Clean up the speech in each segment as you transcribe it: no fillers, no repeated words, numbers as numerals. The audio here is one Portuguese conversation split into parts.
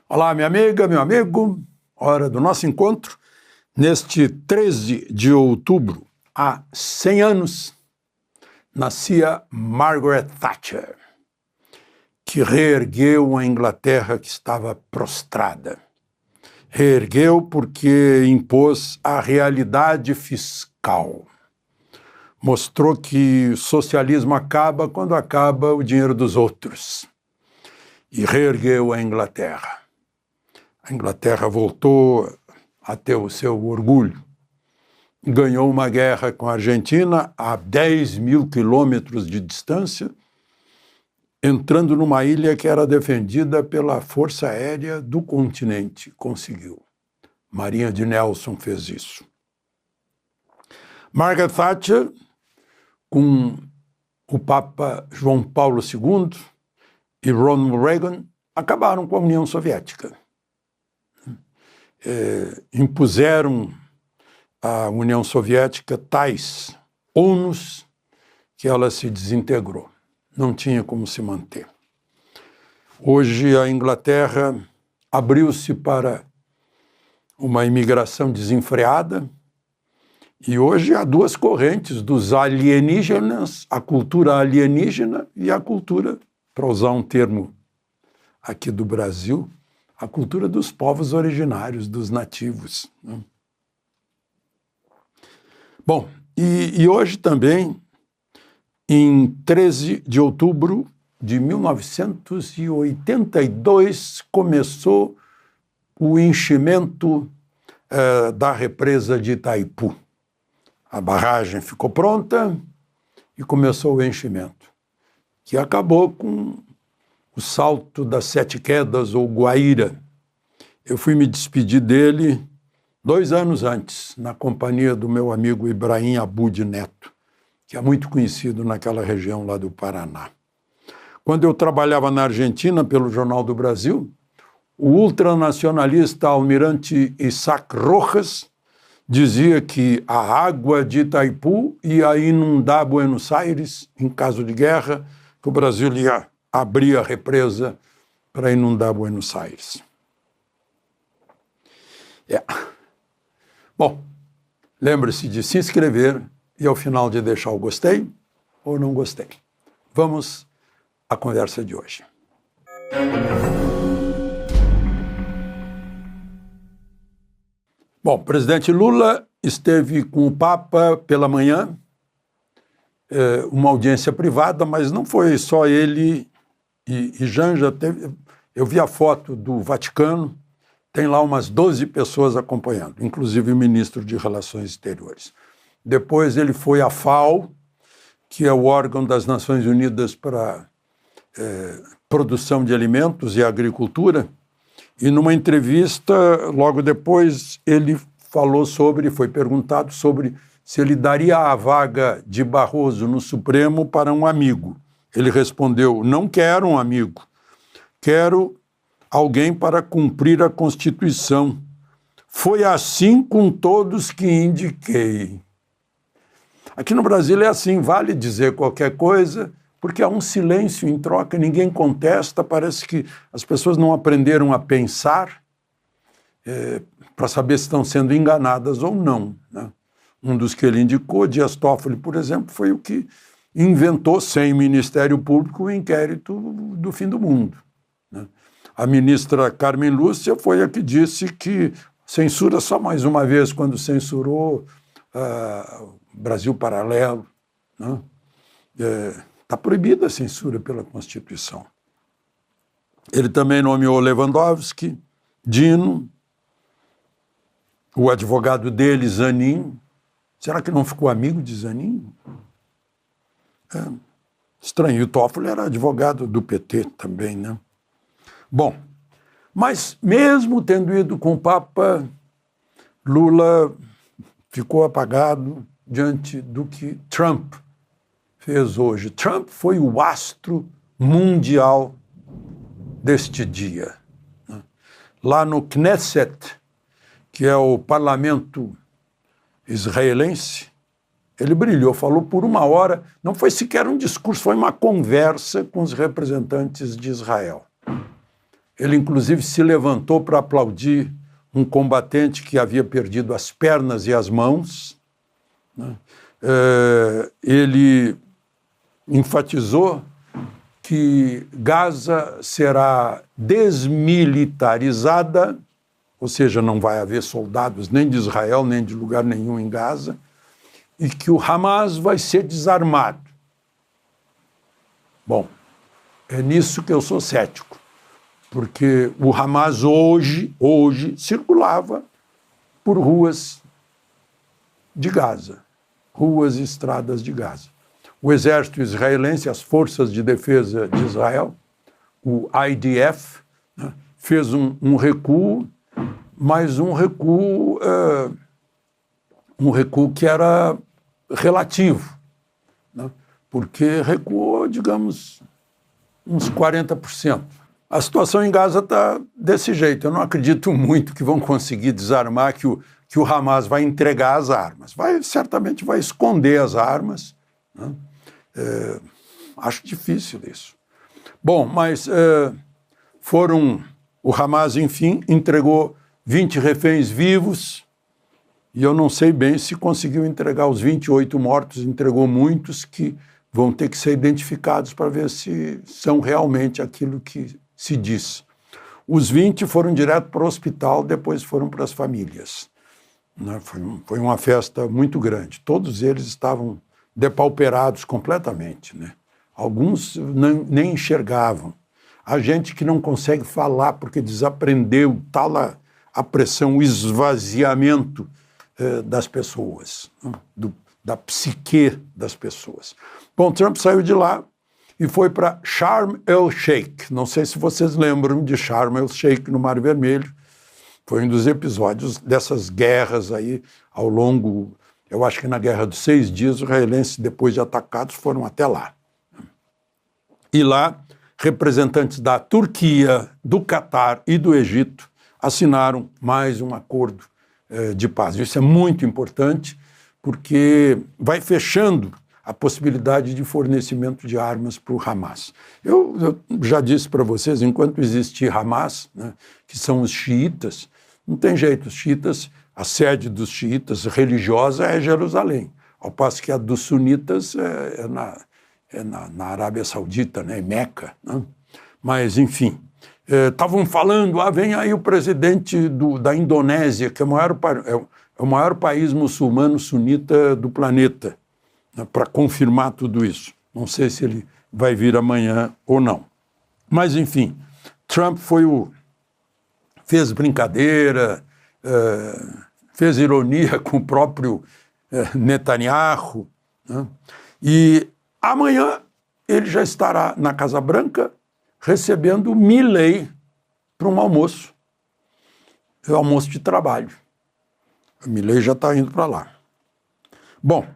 Olá, minha amiga, meu amigo, hora do nosso encontro. Neste 13 de outubro, há 100 anos, nascia Margaret Thatcher, que reergueu a Inglaterra que estava prostrada. Reergueu porque impôs a realidade fiscal. Mostrou que o socialismo acaba quando acaba o dinheiro dos outros. E reergueu a Inglaterra. A Inglaterra voltou a ter o seu orgulho. Ganhou uma guerra com a Argentina a 10 mil quilômetros de distância, entrando numa ilha que era defendida pela Força Aérea do continente. Conseguiu. Marinha de Nelson fez isso. Margaret Thatcher, com o Papa João Paulo II e Ronald Reagan, acabaram com a União Soviética. Impuseram à União Soviética tais ônus que ela se desintegrou. Não tinha como se manter. Hoje a Inglaterra abriu-se para uma imigração desenfreada e hoje há duas correntes dos alienígenas, a cultura alienígena e a cultura, para usar um termo aqui do Brasil, a cultura dos povos originários, dos nativos. Né? Bom, e hoje também, em 13 de outubro de 1982, começou o enchimento da represa de Itaipu. A barragem ficou pronta e começou o enchimento, que acabou com o Salto das Sete Quedas, ou Guaíra. Eu fui me despedir dele 2 anos antes, na companhia do meu amigo Ibrahim Abud Neto, que é muito conhecido naquela região lá do Paraná. Quando eu trabalhava na Argentina, pelo Jornal do Brasil, o ultranacionalista almirante Isaac Rojas dizia que a água de Itaipu ia inundar Buenos Aires em caso de guerra, que o Brasil ia abrir a represa para inundar Buenos Aires. Bom, lembre-se de se inscrever e ao final de deixar o gostei ou não gostei. Vamos à conversa de hoje. Bom, o presidente Lula esteve com o Papa pela manhã, uma audiência privada, mas não foi só ele e Janja. Eu vi a foto do Vaticano, tem lá umas 12 pessoas acompanhando, inclusive o ministro de Relações Exteriores. Depois ele foi à FAO, que é o órgão das Nações Unidas para Produção de Alimentos e Agricultura, e numa entrevista, logo depois, ele foi perguntado sobre se ele daria a vaga de Barroso no Supremo para um amigo. Ele respondeu: não quero um amigo, quero alguém para cumprir a Constituição. Foi assim com todos que indiquei. Aqui no Brasil é assim, vale dizer qualquer coisa, porque há um silêncio em troca, ninguém contesta, parece que as pessoas não aprenderam a pensar para saber se estão sendo enganadas ou não. Né? Um dos que ele indicou, Dias Toffoli, por exemplo, foi o que inventou, sem Ministério Público, o inquérito do fim do mundo. Né? A ministra Carmen Lúcia foi a que disse que censura só mais uma vez, quando censurou Brasil Paralelo. Né? Está proibida a censura pela Constituição. Ele também nomeou Lewandowski, Dino, o advogado dele, Zanin. Será que não ficou amigo de Zanin? Estranho. E o Toffoli era advogado do PT também, né? Bom, mas mesmo tendo ido com o Papa, Lula ficou apagado diante do que Trump fez hoje. Trump foi o astro mundial deste dia. Lá no Knesset, que é o parlamento israelense, ele brilhou, falou por 1 hora, não foi sequer um discurso, foi uma conversa com os representantes de Israel. Ele, inclusive, se levantou para aplaudir um combatente que havia perdido as pernas e as mãos, né? Ele enfatizou que Gaza será desmilitarizada, ou seja, não vai haver soldados nem de Israel, nem de lugar nenhum em Gaza, e que o Hamas vai ser desarmado. Bom, é nisso que eu sou cético, porque o Hamas hoje circulava por ruas de Gaza, ruas e estradas de Gaza. O exército israelense, as forças de defesa de Israel, o IDF, né, fez um recuo, mas um recuo que era relativo, né, porque recuou, digamos, uns 40%. A situação em Gaza está desse jeito. Eu não acredito muito que vão conseguir desarmar, que o Hamas vai entregar as armas. Certamente vai esconder as armas, né? Acho difícil isso. Bom, mas o Hamas, enfim, entregou 20 reféns vivos, e eu não sei bem se conseguiu entregar os 28 mortos, entregou muitos que vão ter que ser identificados para ver se são realmente aquilo que se diz. Os 20 foram direto para o hospital, depois foram para as famílias, né? Foi uma festa muito grande. Todos eles estavam depauperados completamente, né? Alguns nem enxergavam. Há gente que não consegue falar porque desaprendeu tal a pressão, o esvaziamento das pessoas, né? Da psique das pessoas. Bom, Trump saiu de lá e foi para Sharm el-Sheikh. Não sei se vocês lembram de Sharm el-Sheikh no Mar Vermelho. Foi um dos episódios dessas guerras aí ao longo, eu acho que na Guerra dos 6 Dias, os israelenses, depois de atacados, foram até lá. E lá, representantes da Turquia, do Catar e do Egito assinaram mais um acordo de paz. Isso é muito importante, porque vai fechando a possibilidade de fornecimento de armas para o Hamas. Eu já disse para vocês, enquanto existir Hamas, né, que são os xiitas, não tem jeito, os xiitas, a sede dos xiitas religiosa é Jerusalém, ao passo que a dos sunitas é na Arábia Saudita, né, em Meca, né? Mas, enfim, estavam falando, vem aí o presidente da Indonésia, que é o maior país muçulmano sunita do planeta, né, para confirmar tudo isso. Não sei se ele vai vir amanhã ou não. Mas, enfim, Trump fez brincadeira, fez ironia com o próprio Netanyahu, né? E amanhã ele já estará na Casa Branca recebendo Milley para um almoço de trabalho. O Milley já está indo para lá. Bom,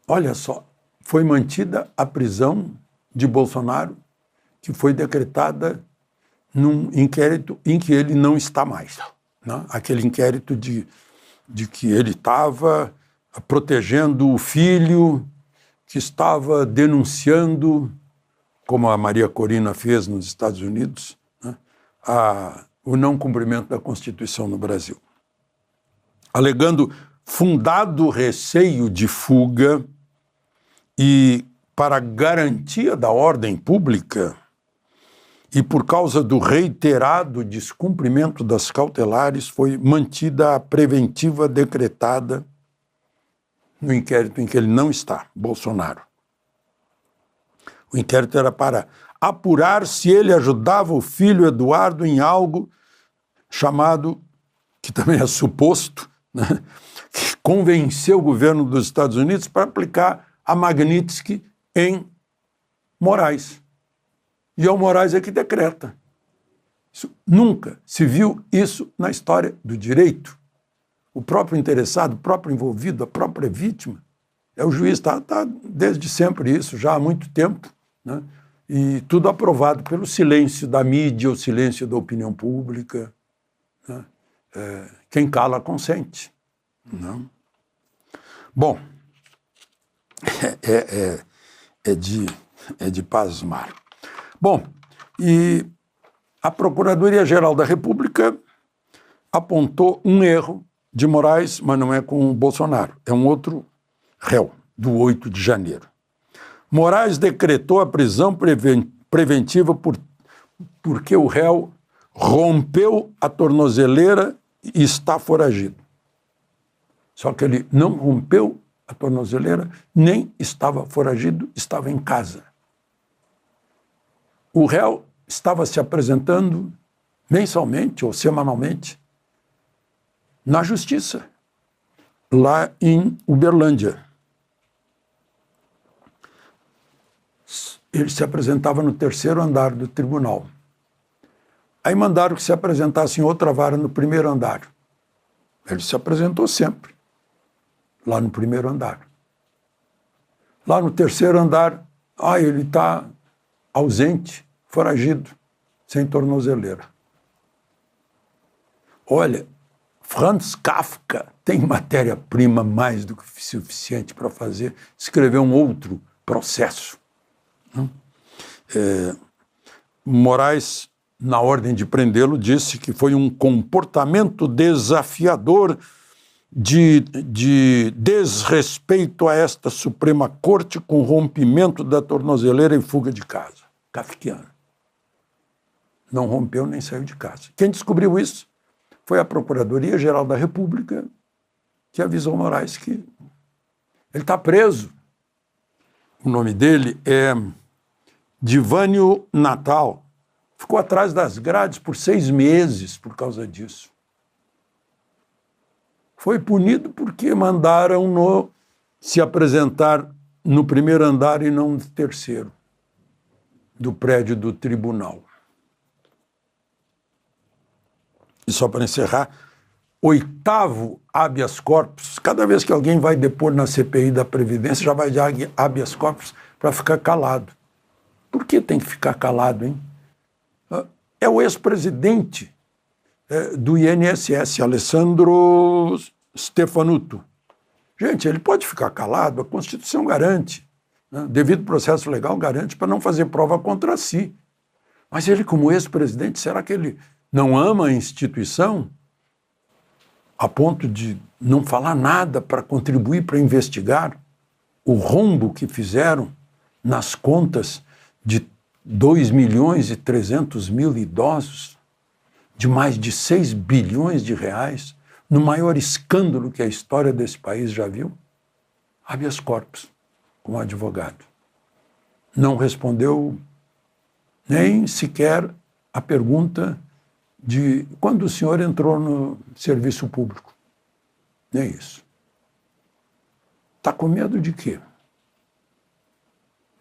olha só, foi mantida a prisão de Bolsonaro, que foi decretada num inquérito em que ele não está mais, né? Aquele inquérito de que ele estava protegendo o filho, que estava denunciando, como a Maria Corina fez nos Estados Unidos, né, o não cumprimento da Constituição no Brasil. Alegando fundado receio de fuga e para garantia da ordem pública e por causa do reiterado descumprimento das cautelares, foi mantida a preventiva decretada no inquérito em que ele não está, Bolsonaro. O inquérito era para apurar se ele ajudava o filho Eduardo em algo chamado, que também é suposto, né, que convenceu o governo dos Estados Unidos para aplicar a Magnitsky em Moraes. E é o Moraes é que decreta. Nunca se viu isso na história do direito. O próprio interessado, o próprio envolvido, a própria vítima, é o juiz, está desde sempre isso, já há muito tempo, né? E tudo aprovado pelo silêncio da mídia, o silêncio da opinião pública, né? Quem cala consente. Não? Bom, É de pasmar. Bom, e a Procuradoria-Geral da República apontou um erro de Moraes, mas não é com o Bolsonaro, é um outro réu, do 8 de janeiro. Moraes decretou a prisão preventiva porque o réu rompeu a tornozeleira e está foragido. Só que ele não rompeu a tornozeleira, nem estava foragido, estava em casa. O réu estava se apresentando mensalmente ou semanalmente na justiça, lá em Uberlândia. Ele se apresentava no 3º andar do tribunal. Aí mandaram que se apresentasse em outra vara no 1º andar. Ele se apresentou sempre, lá no 1º andar. Lá no 3º andar, ele está ausente, foragido, sem tornozeleira. Olha, Franz Kafka tem matéria-prima mais do que suficiente para escrever um outro processo. Moraes, na ordem de prendê-lo, disse que foi um comportamento desafiador de desrespeito a esta Suprema Corte com rompimento da tornozeleira e fuga de casa. Kafkiano. Não rompeu nem saiu de casa. Quem descobriu isso foi a Procuradoria-Geral da República, que avisou Moraes que ele está preso. O nome dele é Divânio Natal. Ficou atrás das grades por 6 meses por causa disso. Foi punido porque mandaram se apresentar no 1º andar e não no 3º do prédio do tribunal. E só para encerrar, 8º habeas corpus. Cada vez que alguém vai depor na CPI da Previdência, já vai de habeas corpus para ficar calado. Por que tem que ficar calado, hein? É o ex-presidente do INSS, Alessandro Stefanuto. Gente, ele pode ficar calado, a Constituição garante, né? Devido processo legal garante para não fazer prova contra si. Mas ele, como ex-presidente, será que ele não ama a instituição a ponto de não falar nada para contribuir para investigar o rombo que fizeram nas contas de 2.300.000 idosos, de mais de 6 bilhões de reais, no maior escândalo que a história desse país já viu? Habeas corpus, como advogado. Não respondeu nem sequer a pergunta de quando o senhor entrou no serviço público. Nem isso. Está com medo de quê?